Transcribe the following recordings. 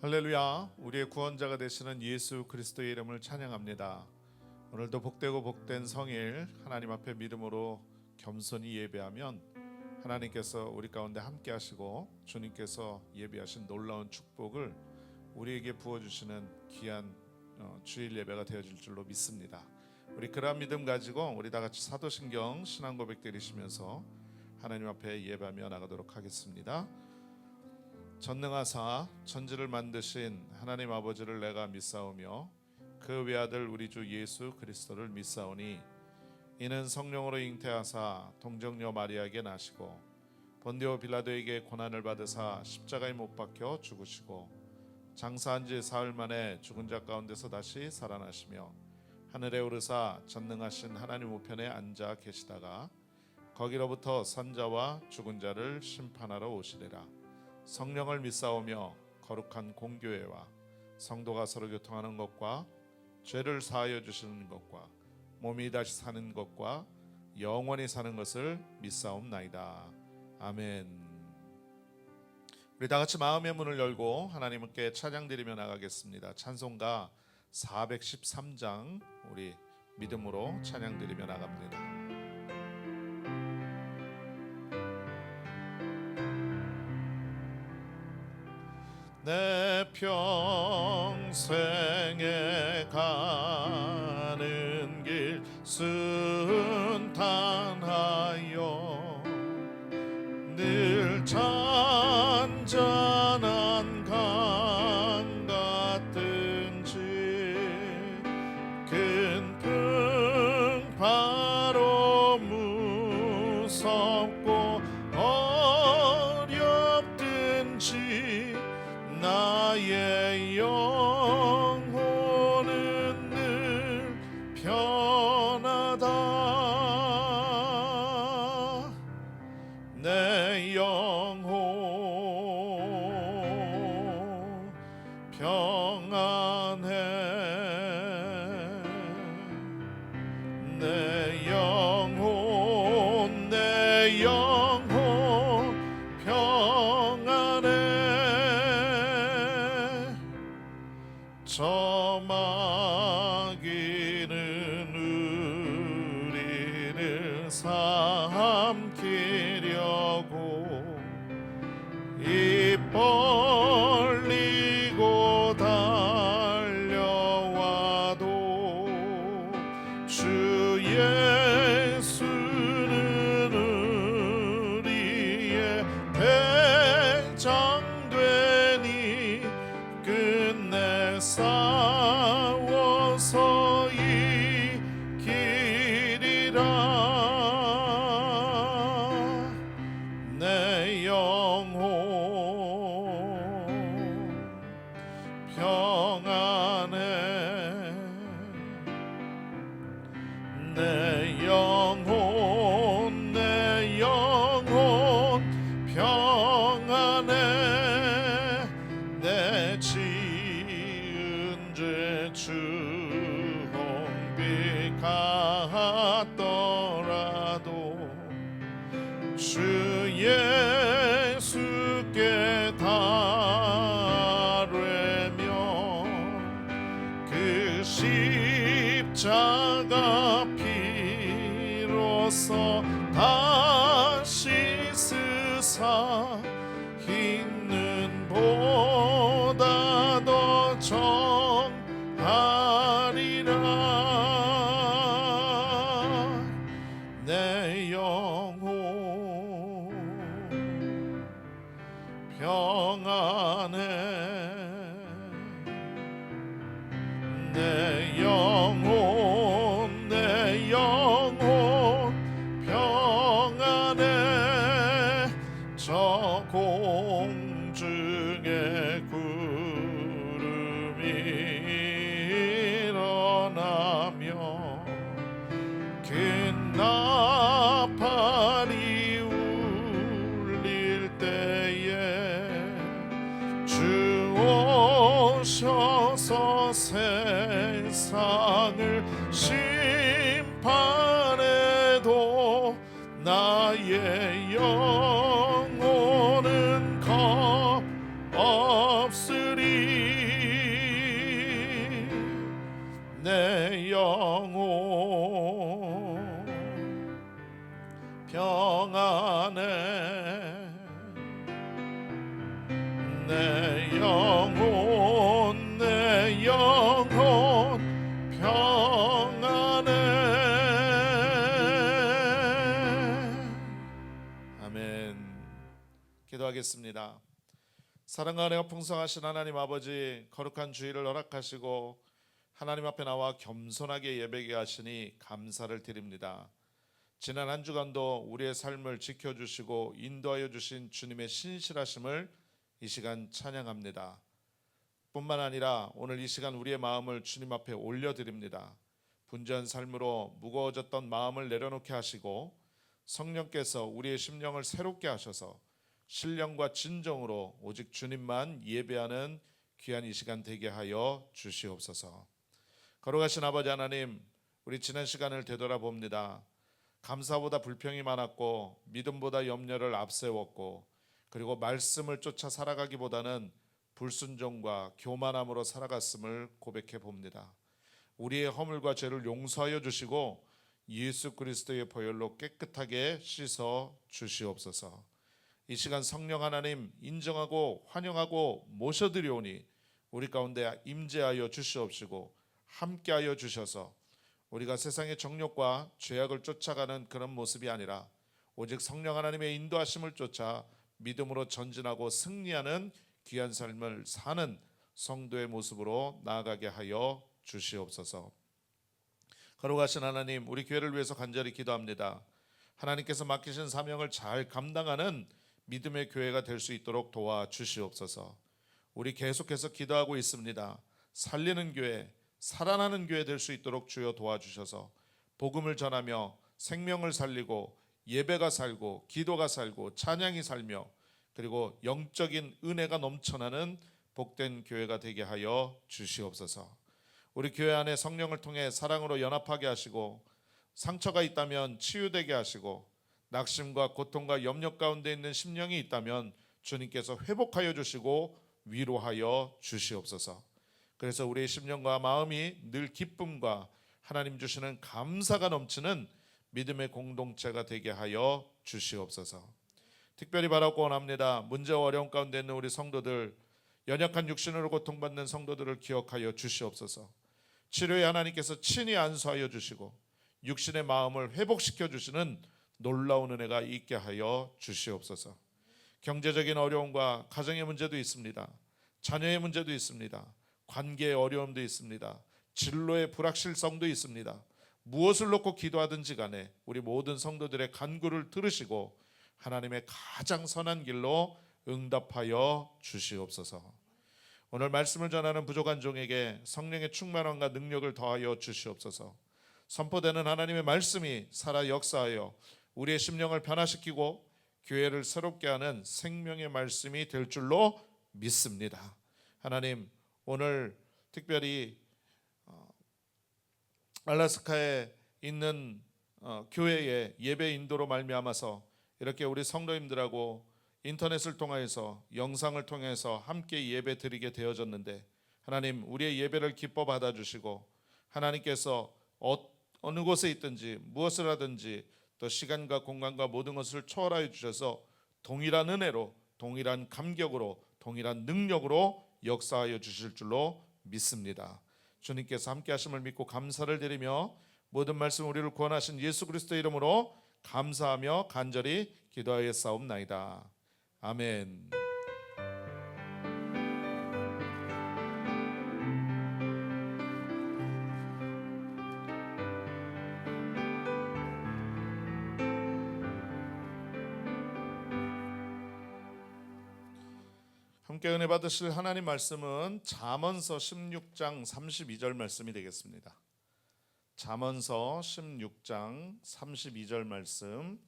할렐루야. 우리의 구원자가 되시는 예수 그리스도의 이름을 찬양합니다. 오늘도 복되고 복된 성일 하나님 앞에 믿음으로 겸손히 예배하면 하나님께서 우리 가운데 함께 하시고 주님께서 예비하신 놀라운 축복을 우리에게 부어주시는 귀한 주일 예배가 되어질 줄로 믿습니다. 우리 그러한 믿음 가지고 우리 다같이 사도신경 신앙 고백 드리시면서 하나님 앞에 예배하며 나가도록 하겠습니다. 전능하사 천지를 만드신 하나님 아버지를 내가 믿사오며 그 외아들 우리 주 예수 그리스도를 믿사오니 이는 성령으로 잉태하사 동정녀 마리아에게 나시고 본디오 빌라도에게 고난을 받으사 십자가에 못 박혀 죽으시고 장사한 지 사흘 만에 죽은 자 가운데서 다시 살아나시며 하늘에 오르사 전능하신 하나님 우편에 앉아 계시다가 거기로부터 산자와 죽은 자를 심판하러 오시리라. 성령을 믿사오며 거룩한 공교회와 성도가 서로 교통하는 것과 죄를 사하여 주시는 것과 몸이 다시 사는 것과 영원히 사는 것을 믿사옵나이다. 아멘. 우리 다같이 마음의 문을 열고 하나님께 찬양 드리며 나가겠습니다. 찬송가 413장 우리 믿음으로 찬양 드리며 나갑니다. 내 평생에 가는 길 순탄하여 늘 잔잔한 강 같든지 큰 풍파로 무섭고 어렵든지 나의 영혼은 늘 편하다. 내 영혼 평안해. 내 영혼 평안해. 저 마귀는 우리를 삼키려고 입 벌리고 달려와도 주 예수는 우리의 대장되니 끝내 싸워서 이기리라. 내 영혼 평안해. 내 영혼 평안해. 내 지은 죄 주홍빛 같더라도 주 예수께 달래며 그 십자가 피로써 다시 쓰사 있는 보다 더 정하리라. 내 영혼 평안해. 내 영혼 평안해. 저 공중에 구름이 일어나며 큰 나팔이 울릴 때에 주 오셔서 세상을 심판해도 나의 영혼은 겁 없으리. 내 영혼 평안해. 내 영혼 내 영혼 평안해. 아멘. 기도하겠습니다. 사랑과 은혜가 풍성하신 하나님 아버지, 거룩한 주일을 허락하시고 하나님 앞에 나와 겸손하게 예배하게 하시니 감사를 드립니다. 지난 한 주간도 우리의 삶을 지켜주시고 인도하여 주신 주님의 신실하심을 이 시간 찬양합니다. 뿐만 아니라 오늘 이 시간 우리의 마음을 주님 앞에 올려드립니다. 분주한 삶으로 무거워졌던 마음을 내려놓게 하시고 성령께서 우리의 심령을 새롭게 하셔서 신령과 진정으로 오직 주님만 예배하는 귀한 이 시간 되게 하여 주시옵소서. 거룩하신 아버지 하나님, 우리 지난 시간을 되돌아봅니다. 감사보다 불평이 많았고 믿음보다 염려를 앞세웠고 그리고 말씀을 쫓아 살아가기보다는 불순종과 교만함으로 살아갔음을 고백해 봅니다. 우리의 허물과 죄를 용서하여 주시고 예수 그리스도의 보혈로 깨끗하게 씻어 주시옵소서. 이 시간 성령 하나님 인정하고 환영하고 모셔드리오니 우리 가운데 임재하여 주시옵시고 함께하여 주셔서 우리가 세상의 정욕과 죄악을 쫓아가는 그런 모습이 아니라 오직 성령 하나님의 인도하심을 쫓아 믿음으로 전진하고 승리하는 귀한 삶을 사는 성도의 모습으로 나아가게 하여 주시옵소서. 거룩하신 하나님, 우리 교회를 위해서 간절히 기도합니다. 하나님께서 맡기신 사명을 잘 감당하는 믿음의 교회가 될 수 있도록 도와주시옵소서. 우리 계속해서 기도하고 있습니다. 살리는 교회, 살아나는 교회 될 수 있도록 주여 도와주셔서 복음을 전하며 생명을 살리고 예배가 살고 기도가 살고 찬양이 살며 그리고 영적인 은혜가 넘쳐나는 복된 교회가 되게 하여 주시옵소서. 우리 교회 안에 성령을 통해 사랑으로 연합하게 하시고 상처가 있다면 치유되게 하시고 낙심과 고통과 염려 가운데 있는 심령이 있다면 주님께서 회복하여 주시고 위로하여 주시옵소서. 그래서 우리의 심령과 마음이 늘 기쁨과 하나님 주시는 감사가 넘치는 믿음의 공동체가 되게 하여 주시옵소서. 특별히 바라고 원합니다. 문제와 어려움 가운데 있는 우리 성도들, 연약한 육신으로 고통받는 성도들을 기억하여 주시옵소서. 치료에 하나님께서 친히 안수하여 주시고 육신의 마음을 회복시켜 주시는 놀라운 은혜가 있게 하여 주시옵소서. 경제적인 어려움과 가정의 문제도 있습니다. 자녀의 문제도 있습니다. 관계의 어려움도 있습니다. 진로의 불확실성도 있습니다. 무엇을 놓고 기도하든지 간에 우리 모든 성도들의 간구를 들으시고 하나님의 가장 선한 길로 응답하여 주시옵소서. 오늘 말씀을 전하는 부족한 종에게 성령의 충만함과 능력을 더하여 주시옵소서. 선포되는 하나님의 말씀이 살아 역사하여 우리의 심령을 변화시키고 교회를 새롭게 하는 생명의 말씀이 될 줄로 믿습니다. 하나님, 오늘 특별히 알래스카에 있는 교회의 예배 인도로 말미암아서 이렇게 우리 성도님들하고 인터넷을 통해서 영상을 통해서 함께 예배 드리게 되어졌는데 하나님, 우리의 예배를 기뻐 받아주시고 하나님께서 어느 곳에 있든지 무엇을 하든지 또 시간과 공간과 모든 것을 초월하여 주셔서 동일한 은혜로 동일한 감격으로 동일한 능력으로 역사하여 주실 줄로 믿습니다. 주님께서 함께 하심을 믿고 감사를 드리며 모든 말씀 우리를 구원하신 예수 그리스도의 이름으로 감사하며 간절히 기도하여 싸움나이다. 아멘. 함께 은혜 받으실 하나님 말씀은 잠언서 16장 32절 말씀이 되겠습니다. 잠언서 16장 32절 말씀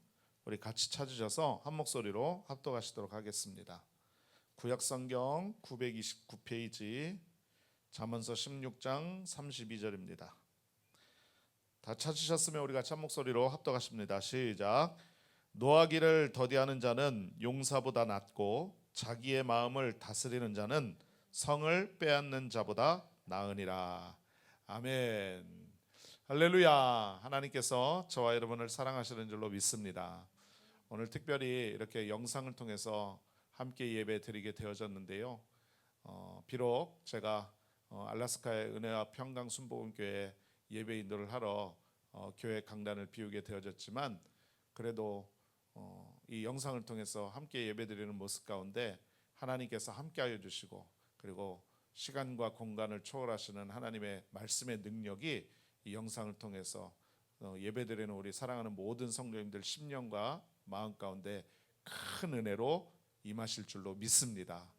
우리 같이 찾으셔서 한 목소리로 합독하시도록 하겠습니다. 구약성경 929페이지 잠언서 16장 32절입니다. 다 찾으셨으면 우리 같이 한 목소리로 합독하십니다. 시작. 노하기를 더디하는 자는 용사보다 낫고 자기의 마음을 다스리는 자는 성을 빼앗는 자보다 나으니라. 아멘. 할렐루야. 하나님께서 저와 여러분을 사랑하시는 줄로 믿습니다. 오늘 특별히 이렇게 영상을 통해서 함께 예배 드리게 되어졌는데요. 비록 제가 알래스카의 은혜와 평강 순복음교회 예배 인도를 하러 교회 강단을 비우게 되어졌지만, 그래도 이 영상을 통해서 함께 예배드리는 모습 가운데 하나님께서 함께하여 주시고, 그리고 시간과 공간을 초월하시는 하나님의 말씀의 능력이 이 영상을 통해서 예배드리는 우리 사랑하는 모든 성도님들 심령과 마음 가운데 큰 은혜로 임하실 줄로 믿습니다.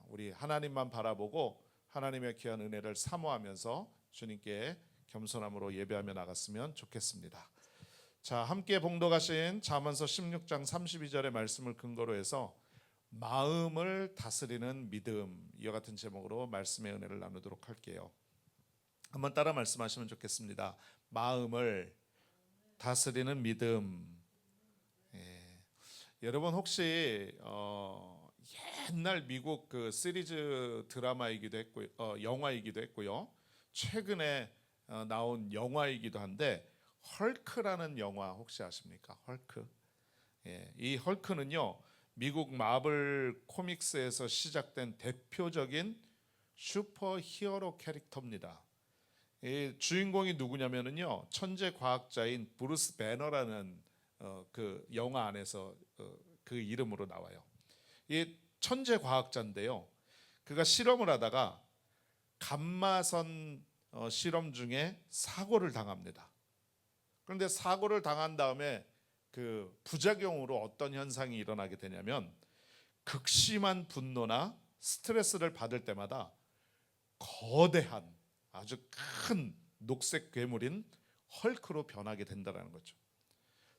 우리 하나님만 바라보고 하나님의 귀한 은혜를 사모하면서 주님께 겸손함으로 예배하며 나갔으면 좋겠습니다. 자, 함께 봉독하신 잠언서 16장 32절의 말씀을 근거로 해서 마음을 다스리는 믿음, 이와 같은 제목으로 말씀의 은혜를 나누도록 할게요. 한번 따라 말씀하시면 좋겠습니다. 마음을 다스리는 믿음. 여러분 혹시 옛날 미국 그 시리즈 드라마이기도 했고요, 영화이기도 했고요, 최근에 나온 영화이기도 한데 헐크라는 영화 혹시 아십니까? 헐크. 이 헐크는요, 미국 마블 코믹스에서 시작된 대표적인 슈퍼 히어로 캐릭터입니다. 이 주인공이 누구냐면요, 천재 과학자인 브루스 배너라는 그 영화 안에서 그 이름으로 나와요. 이 천재 과학자인데요, 그가 실험을 하다가 감마선 실험 중에 사고를 당합니다. 그런데 사고를 당한 다음에 그 부작용으로 어떤 현상이 일어나게 되냐면, 극심한 분노나 스트레스를 받을 때마다 거대한 아주 큰 녹색 괴물인 헐크로 변하게 된다는 거죠.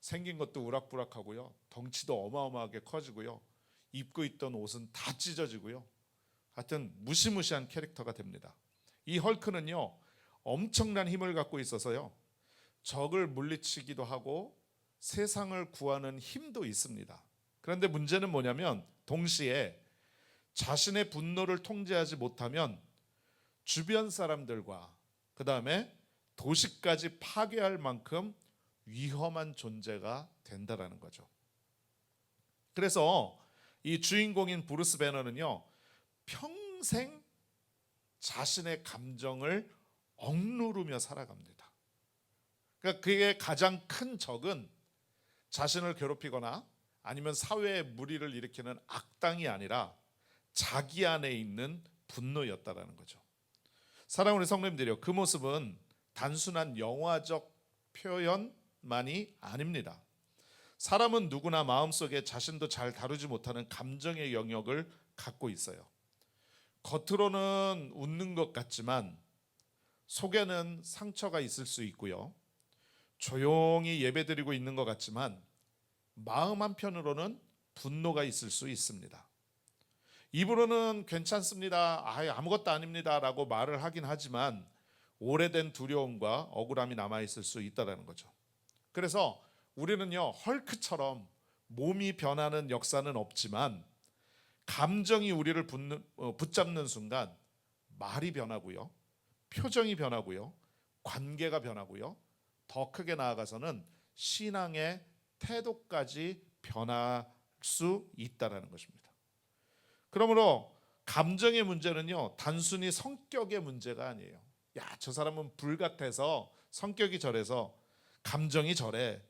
생긴 것도 우락부락하고요, 덩치도 어마어마하게 커지고요, 입고 있던 옷은 다 찢어지고요, 하여튼 무시무시한 캐릭터가 됩니다. 이 헐크는요, 엄청난 힘을 갖고 있어서요, 적을 물리치기도 하고 세상을 구하는 힘도 있습니다. 그런데 문제는 뭐냐면, 동시에 자신의 분노를 통제하지 못하면 주변 사람들과 그 다음에 도시까지 파괴할 만큼 위험한 존재가 된다라는 거죠. 그래서 이 주인공인 브루스 배너는요, 평생 자신의 감정을 억누르며 살아갑니다. 그러니까 그의 가장 큰 적은 자신을 괴롭히거나 아니면 사회에 무리를 일으키는 악당이 아니라 자기 안에 있는 분노였다라는 거죠. 사랑하는 우리 성도님들이요, 그 모습은 단순한 영화적 표현만이 아닙니다. 사람은 누구나 마음속에 자신도 잘 다루지 못하는 감정의 영역을 갖고 있어요. 겉으로는 웃는 것 같지만 속에는 상처가 있을 수 있고요, 조용히 예배드리고 있는 것 같지만 마음 한편으로는 분노가 있을 수 있습니다. 입으로는 괜찮습니다, 아무것도 아닙니다 라고 말을 하긴 하지만 오래된 두려움과 억울함이 남아있을 수 있다는 거죠. 그래서 우리는요, 헐크처럼 몸이 변하는 역사는 없지만 감정이 우리를 붙잡는 순간 말이 변하고요, 표정이 변하고요, 관계가 변하고요, 더 크게 나아가서는 신앙의 태도까지 변할 수 있다는 것입니다. 그러므로 감정의 문제는요, 단순히 성격의 문제가 아니에요. 야, 저 사람은 불같아서 성격이 저래서 감정이 저래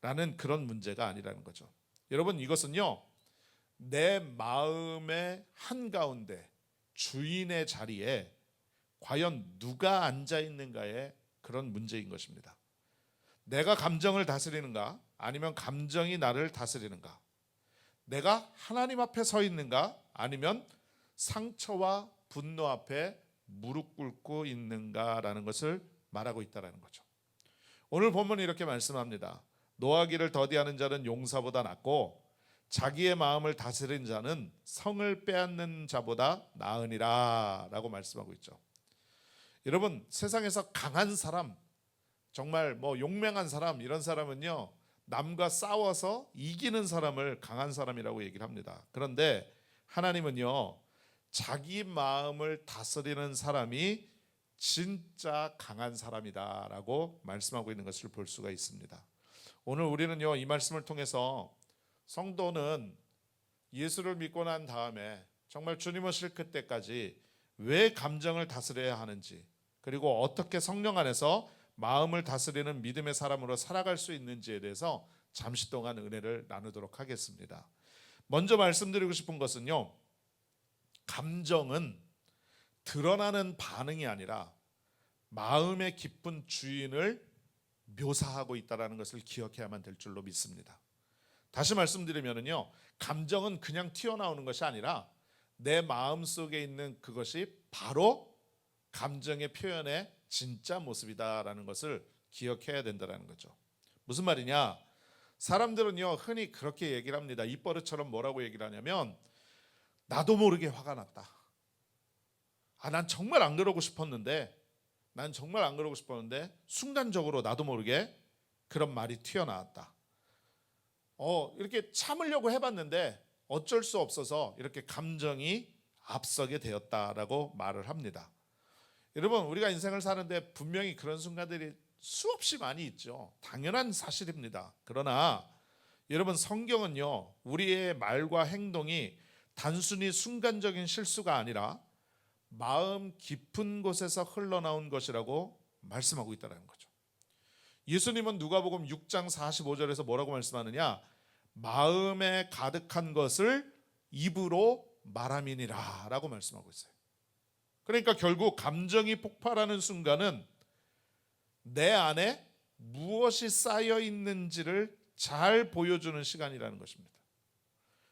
라는 그런 문제가 아니라는 거죠. 여러분, 이것은요, 내 마음의 한가운데 주인의 자리에 과연 누가 앉아 있는가의 그런 문제인 것입니다. 내가 감정을 다스리는가, 아니면 감정이 나를 다스리는가? 내가 하나님 앞에 서 있는가, 아니면 상처와 분노 앞에 무릎 꿇고 있는가라는 것을 말하고 있다는 거죠. 오늘 본문은 이렇게 말씀합니다. 노하기를 더디하는 자는 용사보다 낫고 자기의 마음을 다스리는 자는 성을 빼앗는 자보다 나으니라 라고 말씀하고 있죠. 여러분, 세상에서 강한 사람, 정말 용맹한 사람, 이런 사람은요, 남과 싸워서 이기는 사람을 강한 사람이라고 얘기를 합니다. 그런데 하나님은요, 자기 마음을 다스리는 사람이 진짜 강한 사람이다라고 말씀하고 있는 것을 볼 수가 있습니다. 오늘 우리는요, 이 말씀을 통해서 성도는 예수를 믿고 난 다음에 정말 주님 오실 그때까지 왜 감정을 다스려야 하는지, 그리고 어떻게 성령 안에서 마음을 다스리는 믿음의 사람으로 살아갈 수 있는지에 대해서 잠시 동안 은혜를 나누도록 하겠습니다. 먼저 말씀드리고 싶은 것은요, 감정은 드러나는 반응이 아니라 마음의 깊은 주인을 묘사하고 있다는 것을 기억해야만 될 줄로 믿습니다. 다시 말씀드리면요, 감정은 그냥 튀어나오는 것이 아니라 내 마음 속에 있는 그것이 바로 감정의 표현의 진짜 모습이다라는 것을 기억해야 된다는 거죠. 무슨 말이냐? 사람들은요, 흔히 그렇게 얘기를 합니다. 입버릇처럼 뭐라고 얘기를 하냐면, 나도 모르게 화가 났다. 난 정말 안 그러고 싶었는데, 순간적으로 나도 모르게 그런 말이 튀어나왔다. 이렇게 참으려고 해봤는데 어쩔 수 없어서 이렇게 감정이 앞서게 되었다라고 말을 합니다. 여러분, 우리가 인생을 사는데 분명히 그런 순간들이 수없이 많이 있죠. 당연한 사실입니다. 그러나 여러분, 성경은요, 우리의 말과 행동이 단순히 순간적인 실수가 아니라 마음 깊은 곳에서 흘러나온 것이라고 말씀하고 있다는 거죠. 예수님은 누가복음 6장 45절에서 뭐라고 말씀하느냐? 마음에 가득한 것을 입으로 말함이니라 라고 말씀하고 있어요. 그러니까 결국 감정이 폭발하는 순간은 내 안에 무엇이 쌓여 있는지를 잘 보여주는 시간이라는 것입니다.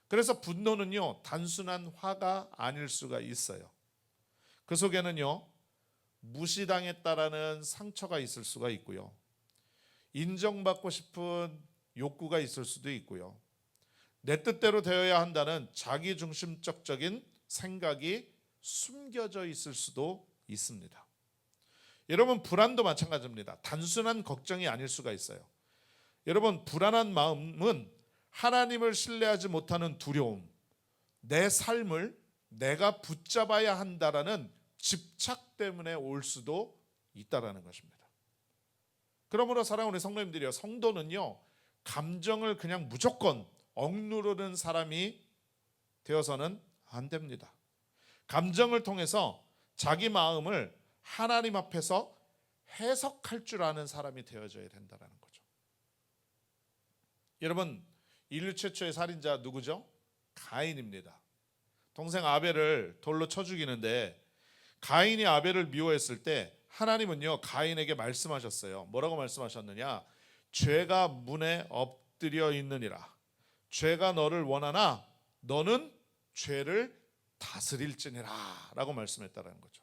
그래서 분노는요, 단순한 화가 아닐 수가 있어요. 그 속에는요, 무시당했다라는 상처가 있을 수가 있고요, 인정받고 싶은 욕구가 있을 수도 있고요, 내 뜻대로 되어야 한다는 자기중심적인 생각이 숨겨져 있을 수도 있습니다. 여러분, 불안도 마찬가지입니다. 단순한 걱정이 아닐 수가 있어요. 여러분, 불안한 마음은 하나님을 신뢰하지 못하는 두려움, 내 삶을 내가 붙잡아야 한다라는 집착 때문에 올 수도 있다라는 것입니다. 그러므로 사랑하는 우리 성도님들이요, 성도는요, 감정을 그냥 무조건 억누르는 사람이 되어서는 안 됩니다. 감정을 통해서 자기 마음을 하나님 앞에서 해석할 줄 아는 사람이 되어져야 된다는 거죠. 여러분, 인류 최초의 살인자 누구죠? 가인입니다. 동생 아벨을 돌로 쳐 죽이는데 가인이 아벨을 미워했을 때 하나님은요, 가인에게 말씀하셨어요. 뭐라고 말씀하셨느냐? 죄가 문에 엎드려 있느니라. 죄가 너를 원하나 너는 죄를 다스릴지니라 라고 말씀했다는 거죠.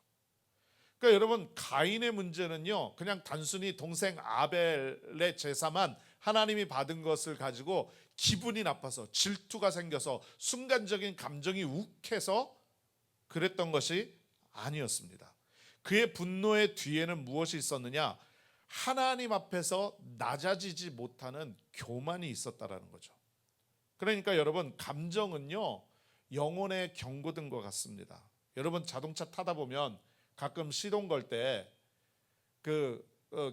그러니까 여러분, 가인의 문제는요, 그냥 단순히 동생 아벨의 제사만 하나님이 받은 것을 가지고 기분이 나빠서 질투가 생겨서 순간적인 감정이 욱해서 그랬던 것이 아니었습니다. 그의 분노의 뒤에는 무엇이 있었느냐? 하나님 앞에서 낮아지지 못하는 교만이 있었다라는 거죠. 그러니까 여러분, 감정은요, 영혼의 경고등과 같습니다. 여러분, 자동차 타다 보면 가끔 시동 걸 때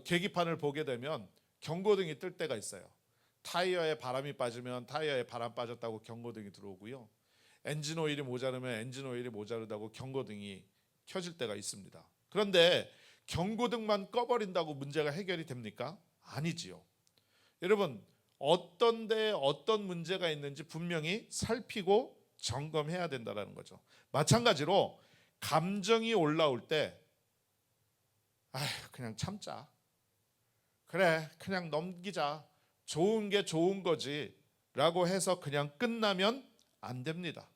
계기판을 보게 되면 경고등이 뜰 때가 있어요. 타이어에 바람이 빠지면 타이어에 바람 빠졌다고 경고등이 들어오고요, 엔진 오일이 모자르면 엔진 오일이 모자르다고 경고등이 켜질 때가 있습니다. 그런데 경고등만 꺼버린다고 문제가 해결이 됩니까? 아니지요. 여러분, 어떤 데에 어떤 문제가 있는지 분명히 살피고 점검해야 된다는 거죠. 마찬가지로 감정이 올라올 때 그냥 참자, 그래 그냥 넘기자, 좋은 게 좋은 거지 라고 해서 그냥 끝나면 안 됩니다.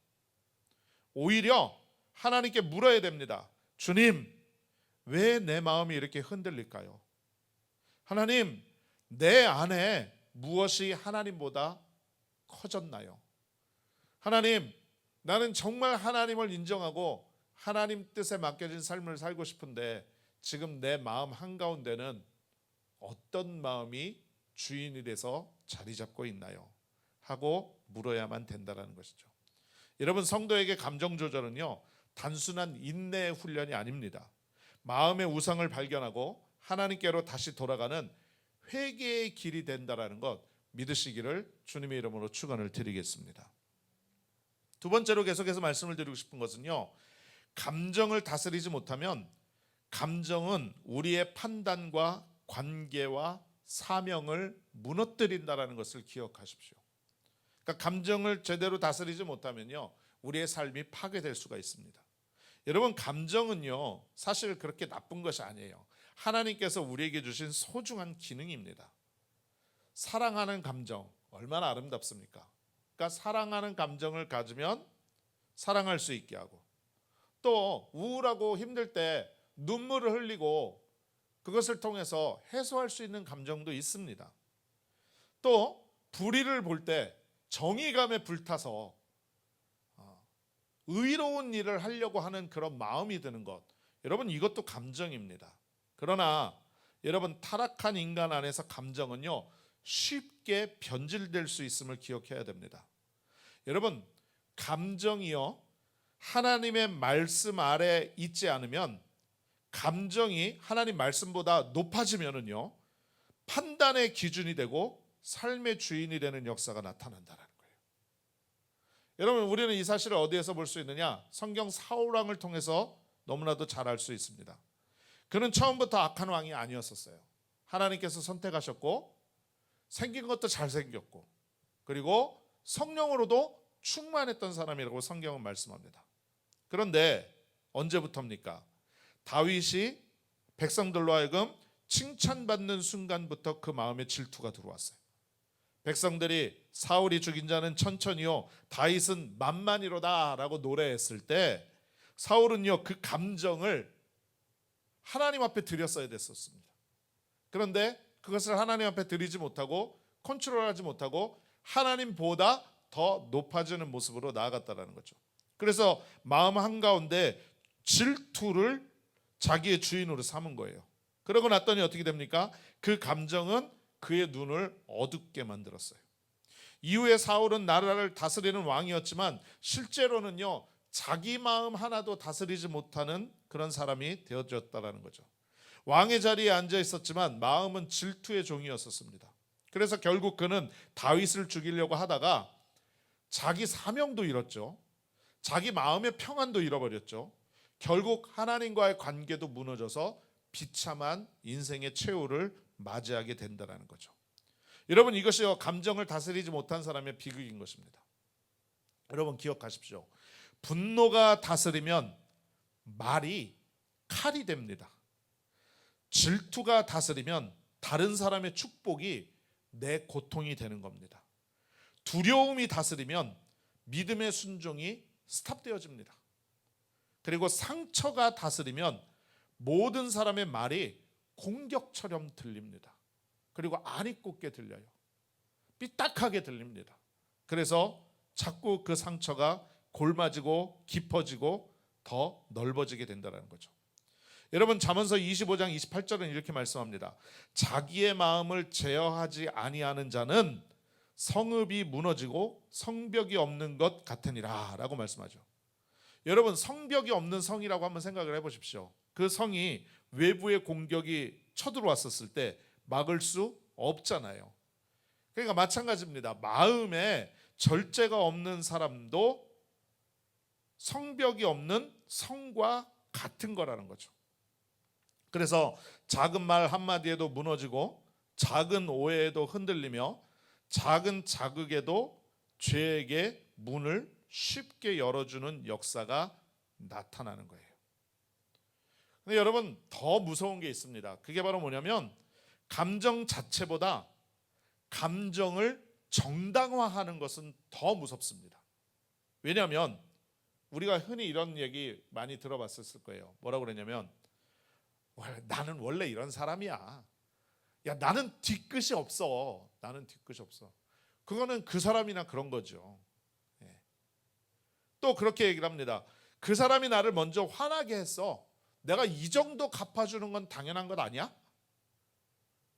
오히려 하나님께 물어야 됩니다. 주님, 왜 내 마음이 이렇게 흔들릴까요? 하나님, 내 안에 무엇이 하나님보다 커졌나요? 하나님, 나는 정말 하나님을 인정하고 하나님 뜻에 맡겨진 삶을 살고 싶은데 지금 내 마음 한가운데는 어떤 마음이 주인이 돼서 자리 잡고 있나요? 하고 물어야만 된다는 것이죠. 여러분, 성도에게 감정 조절은요, 단순한 인내의 훈련이 아닙니다. 마음의 우상을 발견하고 하나님께로 다시 돌아가는 회개의 길이 된다라는 것 믿으시기를 주님의 이름으로 축원을 드리겠습니다. 두 번째로 계속해서 말씀을 드리고 싶은 것은요, 감정을 다스리지 못하면 감정은 우리의 판단과 관계와 사명을 무너뜨린다라는 것을 기억하십시오. 그러니까 감정을 제대로 다스리지 못하면요, 우리의 삶이 파괴될 수가 있습니다. 여러분, 감정은요 사실 그렇게 나쁜 것이 아니에요. 하나님께서 우리에게 주신 소중한 기능입니다. 사랑하는 감정 얼마나 아름답습니까? 그러니까 사랑하는 감정을 가지면 사랑할 수 있게 하고, 또 우울하고 힘들 때 눈물을 흘리고 그것을 통해서 해소할 수 있는 감정도 있습니다. 또 불의를 볼 때 정의감에 불타서 의로운 일을 하려고 하는 그런 마음이 드는 것, 여러분 이것도 감정입니다. 그러나 여러분, 타락한 인간 안에서 감정은요 쉽게 변질될 수 있음을 기억해야 됩니다. 여러분, 감정이요 하나님의 말씀 아래 있지 않으면, 감정이 하나님 말씀보다 높아지면은요 판단의 기준이 되고 삶의 주인이 되는 역사가 나타난다는 거예요. 여러분, 우리는 이 사실을 어디에서 볼 수 있느냐? 성경 사울왕을 통해서 너무나도 잘 알 수 있습니다. 그는 처음부터 악한 왕이 아니었었어요. 하나님께서 선택하셨고, 생긴 것도 잘생겼고, 그리고 성령으로도 충만했던 사람이라고 성경은 말씀합니다. 그런데 언제부터입니까? 다윗이 백성들로 하여금 칭찬받는 순간부터 그 마음에 질투가 들어왔어요. 백성들이 사울이 죽인 자는 천천히요 다윗은 만만이로다 라고 노래했을 때, 사울은요 그 감정을 하나님 앞에 드렸어야 됐었습니다. 그런데 그것을 하나님 앞에 드리지 못하고 컨트롤하지 못하고 하나님보다 더 높아지는 모습으로 나아갔다는 거죠. 그래서 마음 한가운데 질투를 자기의 주인으로 삼은 거예요. 그러고 났더니 어떻게 됩니까? 그 감정은 그의 눈을 어둡게 만들었어요. 이후에 사울은 나라를 다스리는 왕이었지만 실제로는요 자기 마음 하나도 다스리지 못하는 그런 사람이 되어졌다는 거죠. 왕의 자리에 앉아 있었지만 마음은 질투의 종이었었습니다. 그래서 결국 그는 다윗을 죽이려고 하다가 자기 사명도 잃었죠. 자기 마음의 평안도 잃어버렸죠. 결국 하나님과의 관계도 무너져서 비참한 인생의 최후를 맞이하게 된다는 거죠. 여러분, 이것이 감정을 다스리지 못한 사람의 비극인 것입니다. 여러분 기억하십시오. 분노가 다스리면 말이 칼이 됩니다. 질투가 다스리면 다른 사람의 축복이 내 고통이 되는 겁니다. 두려움이 다스리면 믿음의 순종이 스탑되어집니다. 그리고 상처가 다스리면 모든 사람의 말이 공격처럼 들립니다. 그리고 안이 꽂게 들려요. 삐딱하게 들립니다. 그래서 자꾸 그 상처가 골마지고 깊어지고 더 넓어지게 된다는 거죠. 여러분, 잠언서 25장 28절은 이렇게 말씀합니다. 자기의 마음을 제어하지 아니하는 자는 성읍이 무너지고 성벽이 없는 것 같으니라 라고 말씀하죠. 여러분, 성벽이 없는 성이라고 한번 생각을 해보십시오. 그 성이 외부의 공격이 쳐들어왔었을 때 막을 수 없잖아요. 그러니까 마찬가지입니다. 마음에 절제가 없는 사람도 성벽이 없는 성과 같은 거라는 거죠. 그래서 작은 말 한마디에도 무너지고 작은 오해에도 흔들리며 작은 자극에도 죄에게 문을 쉽게 열어주는 역사가 나타나는 거예요. 근데 여러분, 더 무서운 게 있습니다. 그게 바로 뭐냐면 감정 자체보다 감정을 정당화하는 것은 더 무섭습니다. 왜냐하면 우리가 흔히 이런 얘기 많이 들어봤을 거예요. 뭐라고 그러냐면 나는 원래 이런 사람이야. 야, 나는 뒤끝이 없어. 나는 뒤끝이 없어. 그거는 그 사람이나 그런 거죠. 또 그렇게 얘기를 합니다. 그 사람이 나를 먼저 화나게 했어. 내가 이 정도 갚아주는 건 당연한 것 아니야?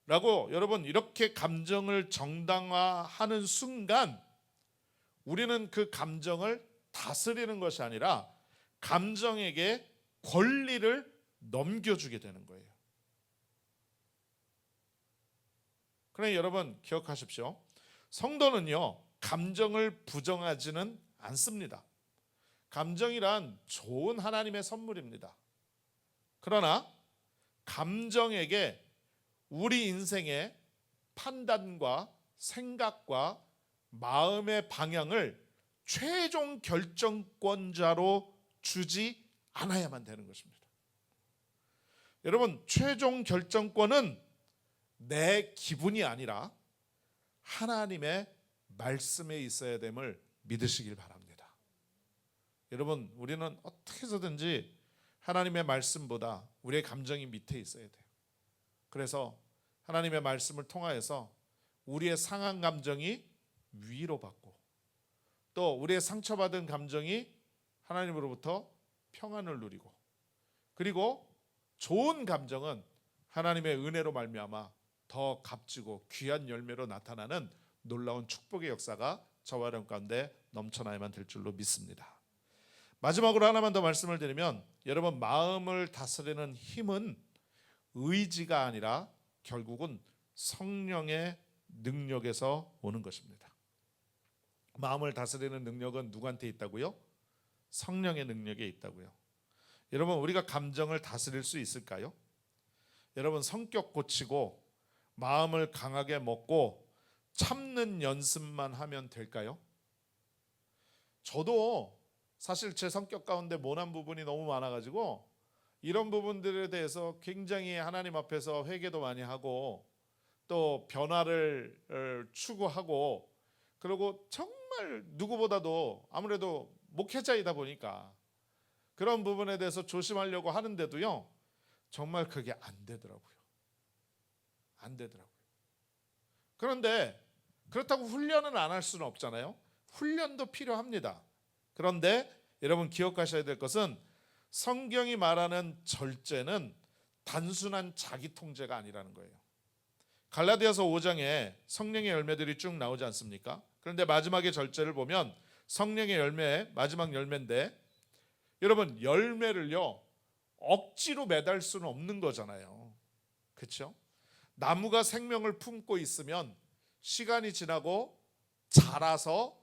라고 여러분, 이렇게 감정을 정당화하는 순간 우리는 그 감정을 다스리는 것이 아니라 감정에게 권리를 넘겨주게 되는 거예요. 그러니 여러분 기억하십시오. 성도는요, 감정을 부정하지는 않습니다. 감정이란 좋은 하나님의 선물입니다. 그러나 감정에게 우리 인생의 판단과 생각과 마음의 방향을 최종 결정권자로 주지 않아야만 되는 것입니다. 여러분, 최종 결정권은 내 기분이 아니라 하나님의 말씀에 있어야 됨을 믿으시길 바랍니다. 여러분, 우리는 어떻게 해서든지 하나님의 말씀보다 우리의 감정이 밑에 있어야 돼요. 그래서 하나님의 말씀을 통하여서 우리의 상한 감정이 위로받고, 또 우리의 상처받은 감정이 하나님으로부터 평안을 누리고, 그리고 좋은 감정은 하나님의 은혜로 말미암아 더 값지고 귀한 열매로 나타나는 놀라운 축복의 역사가 저와 여러분 가운데 넘쳐나야만 될 줄로 믿습니다. 마지막으로 하나만 더 말씀을 드리면, 여러분, 마음을 다스리는 힘은 의지가 아니라 결국은 성령의 능력에서 오는 것입니다. 마음을 다스리는 능력은 누구한테 있다고요? 성령의 능력에 있다고요. 여러분, 우리가 감정을 다스릴 수 있을까요? 여러분, 성격 고치고 마음을 강하게 먹고 참는 연습만 하면 될까요? 저도 사실 제 성격 가운데 모난 부분이 너무 많아가지고 이런 부분들에 대해서 굉장히 하나님 앞에서 회개도 많이 하고 또 변화를 추구하고, 그리고 정말 누구보다도 아무래도 목회자이다 보니까 그런 부분에 대해서 조심하려고 하는데도요, 정말 그게 안 되더라고요. 안 되더라고요. 그런데 그렇다고 훈련을 안 할 수는 없잖아요. 훈련도 필요합니다. 그런데 여러분 기억하셔야 될 것은, 성경이 말하는 절제는 단순한 자기 통제가 아니라는 거예요. 갈라디아서 5장에 성령의 열매들이 쭉 나오지 않습니까? 그런데 마지막에 절제를 보면 성령의 열매, 마지막 열매인데, 여러분, 열매를요 억지로 매달 수는 없는 거잖아요. 그렇죠? 나무가 생명을 품고 있으면 시간이 지나고 자라서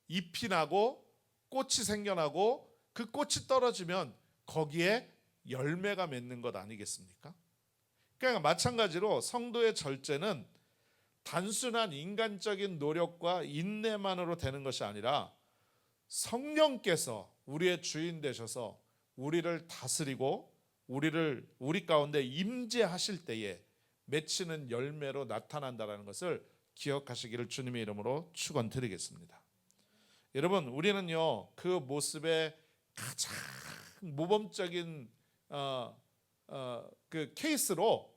잎이 나고 꽃이 생겨나고, 그 꽃이 떨어지면 거기에 열매가 맺는 것 아니겠습니까? 그러니까 마찬가지로 성도의 절제는 단순한 인간적인 노력과 인내만으로 되는 것이 아니라 성령께서 우리의 주인 되셔서 우리를 다스리고 우리 가운데 임재하실 때에 맺히는 열매로 나타난다는 것을 기억하시기를 주님의 이름으로 축원드리겠습니다. 여러분, 우리는요 그 모습의 가장 모범적인 그 케이스로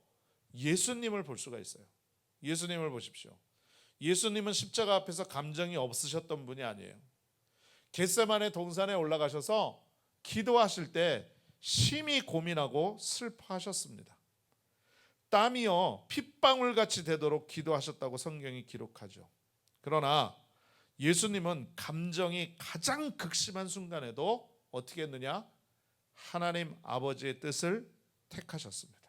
예수님을 볼 수가 있어요. 예수님을 보십시오. 예수님은 십자가 앞에서 감정이 없으셨던 분이 아니에요. 겟세마네 동산에 올라가셔서 기도하실 때 심히 고민하고 슬퍼하셨습니다. 땀이요 핏방울같이 되도록 기도하셨다고 성경이 기록하죠. 그러나 예수님은 감정이 가장 극심한 순간에도 어떻게 했느냐? 하나님 아버지의 뜻을 택하셨습니다.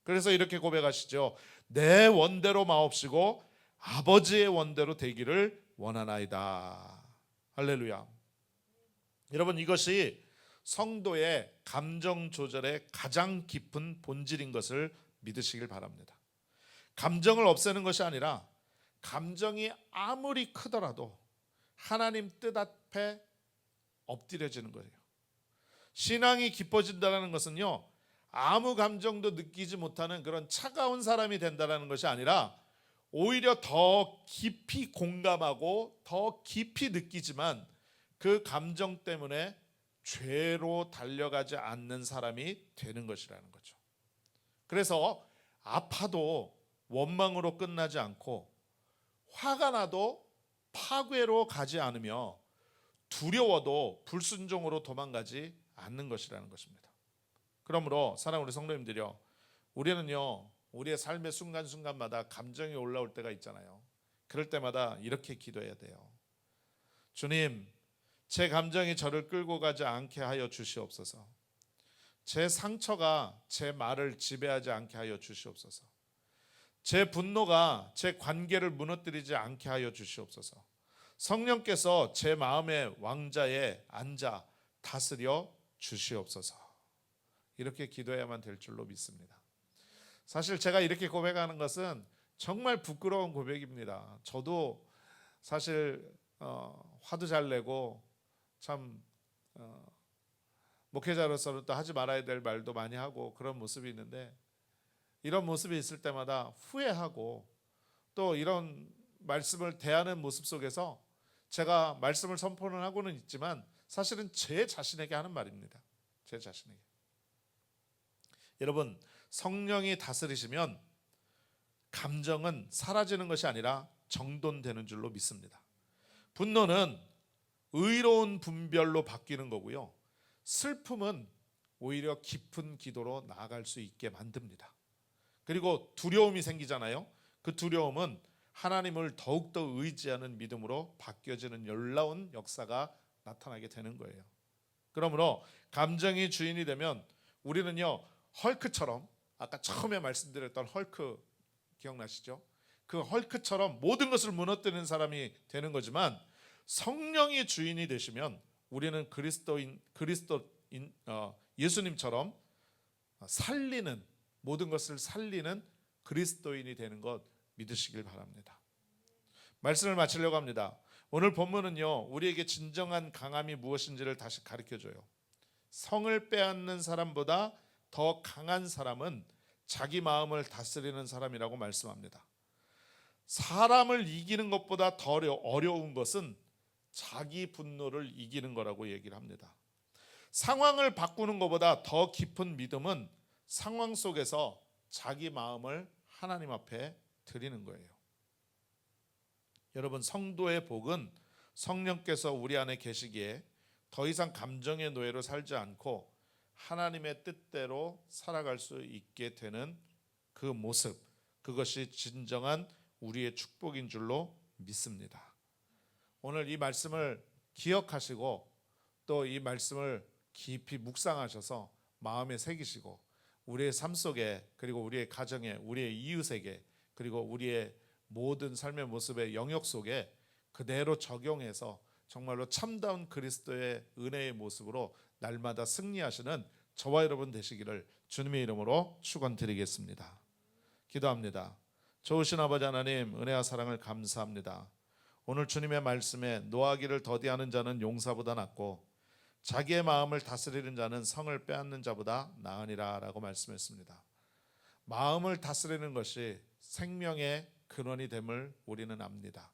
그래서 이렇게 고백하시죠. 내 원대로 마옵시고 아버지의 원대로 되기를 원하나이다. 할렐루야. 여러분, 이것이 성도의 감정 조절의 가장 깊은 본질인 것을 믿으시길 바랍니다. 감정을 없애는 것이 아니라 감정이 아무리 크더라도 하나님 뜻 앞에 엎드려지는 거예요. 신앙이 깊어진다는 것은요 아무 감정도 느끼지 못하는 그런 차가운 사람이 된다는 것이 아니라 오히려 더 깊이 공감하고 더 깊이 느끼지만 그 감정 때문에 죄로 달려가지 않는 사람이 되는 것이라는 거죠. 그래서 아파도 원망으로 끝나지 않고, 화가 나도 파괴로 가지 않으며, 두려워도 불순종으로 도망가지 않는 것이라는 것입니다. 그러므로 사랑하는 우리 성도님들이요, 우리는요 우리의 삶의 순간순간마다 감정이 올라올 때가 있잖아요. 그럴 때마다 이렇게 기도해야 돼요. 주님, 제 감정이 저를 끌고 가지 않게 하여 주시옵소서. 제 상처가 제 말을 지배하지 않게 하여 주시옵소서. 제 분노가 제 관계를 무너뜨리지 않게 하여 주시옵소서. 성령께서 제 마음의 왕자에 앉아 다스려 주시옵소서. 이렇게 기도해야만 될 줄로 믿습니다. 사실 제가 이렇게 고백하는 것은 정말 부끄러운 고백입니다. 저도 사실 화도 잘 내고 참 목회자로서는 또 하지 말아야 될 말도 많이 하고 그런 모습이 있는데, 이런 모습이 있을 때마다 후회하고 또 이런 말씀을 대하는 모습 속에서 제가 말씀을 선포는 하고는 있지만 사실은 제 자신에게 하는 말입니다. 제 자신에게. 여러분, 성령이 다스리시면 감정은 사라지는 것이 아니라 정돈되는 줄로 믿습니다. 분노는 의로운 분별로 바뀌는 거고요, 슬픔은 오히려 깊은 기도로 나아갈 수 있게 만듭니다. 그리고 두려움이 생기잖아요. 그 두려움은 하나님을 더욱더 의지하는 믿음으로 바뀌어지는 놀라운 역사가 나타나게 되는 거예요. 그러므로 감정이 주인이 되면 우리는요, 헐크처럼, 아까 처음에 말씀드렸던 헐크 기억나시죠? 그 헐크처럼 모든 것을 무너뜨리는 사람이 되는 거지만, 성령이 주인이 되시면 우리는 예수님처럼 살리는, 모든 것을 살리는 그리스도인이 되는 것 믿으시길 바랍니다. 말씀을 마치려고 합니다. 오늘 본문은요, 우리에게 진정한 강함이 무엇인지를 다시 가르쳐줘요. 성을 빼앗는 사람보다 더 강한 사람은 자기 마음을 다스리는 사람이라고 말씀합니다. 사람을 이기는 것보다 더 어려운 것은 자기 분노를 이기는 거라고 얘기를 합니다. 상황을 바꾸는 것보다 더 깊은 믿음은 상황 속에서 자기 마음을 하나님 앞에 드리는 거예요. 여러분, 성도의 복은 성령께서 우리 안에 계시기에 더 이상 감정의 노예로 살지 않고 하나님의 뜻대로 살아갈 수 있게 되는 그 모습, 그것이 진정한 우리의 축복인 줄로 믿습니다. 오늘 이 말씀을 기억하시고 또 이 말씀을 깊이 묵상하셔서 마음에 새기시고 우리의 삶 속에, 그리고 우리의 가정에, 우리의 이웃에게, 그리고 우리의 모든 삶의 모습의 영역 속에 그대로 적용해서 정말로 참다운 그리스도의 은혜의 모습으로 날마다 승리하시는 저와 여러분 되시기를 주님의 이름으로 축원드리겠습니다. 기도합니다. 좋으신 아버지 하나님, 은혜와 사랑을 감사합니다. 오늘 주님의 말씀에 노하기를 더디하는 자는 용사보다 낫고 자기의 마음을 다스리는 자는 성을 빼앗는 자보다 나으니라 라고 말씀했습니다. 마음을 다스리는 것이 생명의 근원이 됨을 우리는 압니다.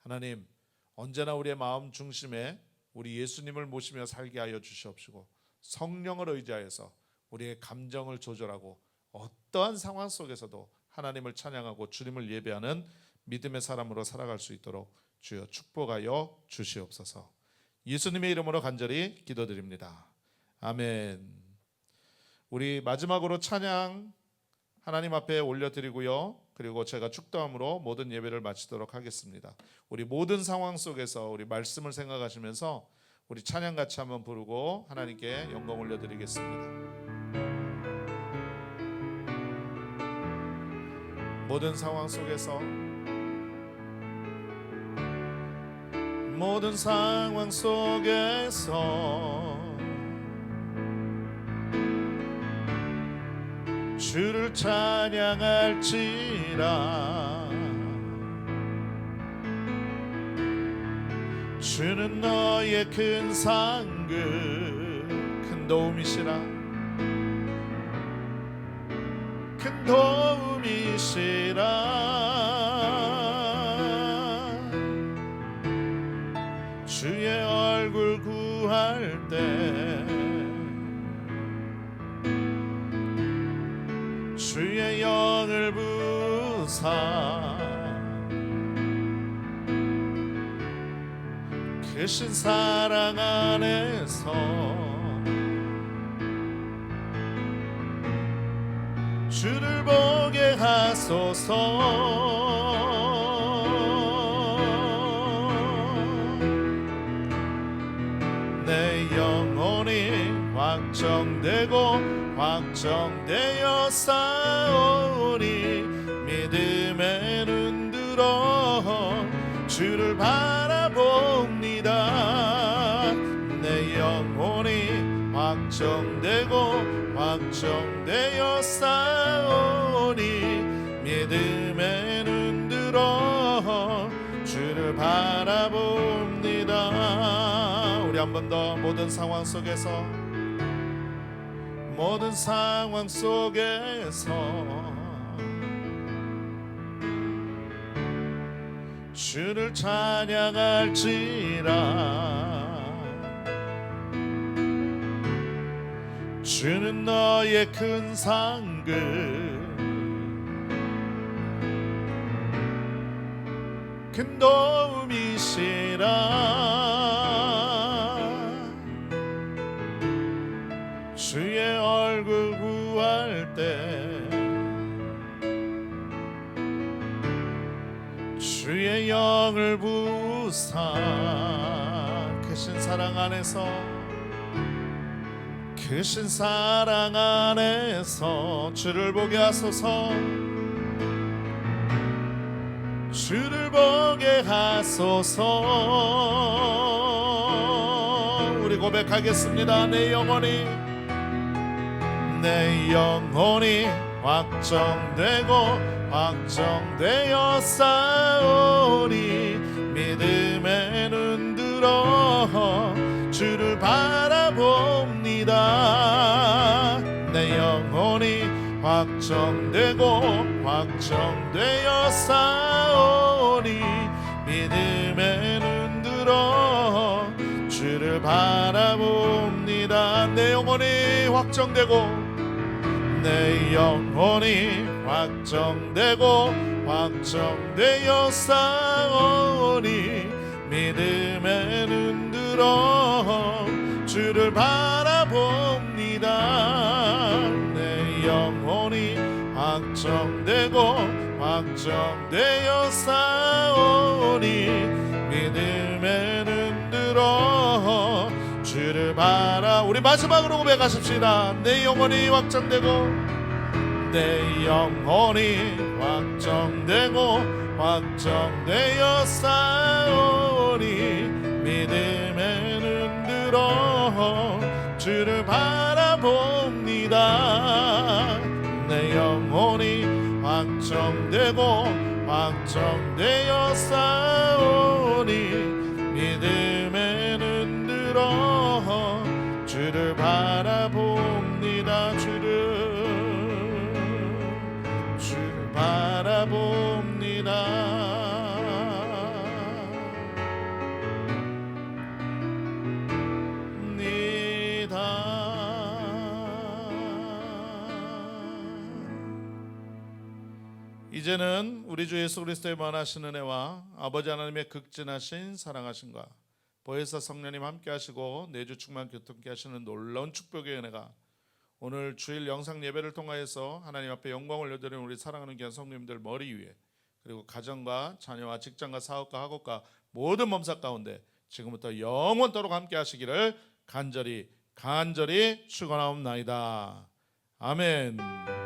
하나님, 언제나 우리의 마음 중심에 우리 예수님을 모시며 살게 하여 주시옵시고 성령을 의지하여서 우리의 감정을 조절하고 어떠한 상황 속에서도 하나님을 찬양하고 주님을 예배하는 믿음의 사람으로 살아갈 수 있도록 주여 축복하여 주시옵소서. 예수님의 이름으로 간절히 기도드립니다. 아멘. 우리 마지막으로 찬양 하나님 앞에 올려드리고요, 그리고 제가 축도함으로 모든 예배를 마치도록 하겠습니다. 우리 모든 상황 속에서 우리 말씀을 생각하시면서 우리 찬양 같이 한번 부르고 하나님께 영광 올려드리겠습니다. 모든 상황 속에서, 모든 상황 속에서 주를 찬양할지라. 주는 너의 큰 상급, 큰 도움이시라. 큰 도움이시라. 주의 얼굴 구할 때 주의 영을 부사 크신 사랑 안에서 주를 보게 하소서. 내 영혼이 확정되고 확정되어 싸우니 믿음의 눈 들어 주를 바라봅니다. 내 영혼이 확정되어 싸우니 믿음의 눈 들어 주를 바라봅니다. 우리 한 번 더 모든 상황 속에서 주를 찬양할지라. 주는 너의 큰 상급 큰 도움이시라. 주의 얼굴 구할 때 주의 영을 부사 크신 사랑 안에서 주를 보게 하소서. 주를 보게 하소서. 우리 고백하겠습니다. 내 영혼이 확정되어 싸우니 믿음의 눈 들어 주를 바라봅니다. 내 영혼이 확정되어 싸우니 믿음의 눈 들어 주를 바라봅니다. 내 영혼이 확정되어 싸우니 믿음의 눈 들어 주를 바라봅니다. 내 영혼이 확정되어 싸우니 믿음의 눈 들어 주를 바라. 우리 마지막으로 고백하십시다. 내 영혼이 확정되어 싸우니 믿음의 눈 들어 주를 바라봅니다. 내 영혼이 확정되어 싸우니 믿음의 눈 들어 주를 바라봅니다. 주를 바라봅니다. 이제는 우리 주 예수 그리스도의 만하신 은혜와 아버지 하나님의 극진하신 사랑하심과 보혜사 성령님 함께 하시고 내주 충만 교통케 하시는 놀라운 축복의 은혜가 오늘 주일 영상 예배를 통하여서 하나님 앞에 영광을 올려드리는 우리 사랑하는 귀한 성도님들 머리 위에, 그리고 가정과 자녀와 직장과 사업과 학업과 모든 범사 가운데 지금부터 영원토록 함께 하시기를 간절히 축원하옵나이다. 아멘.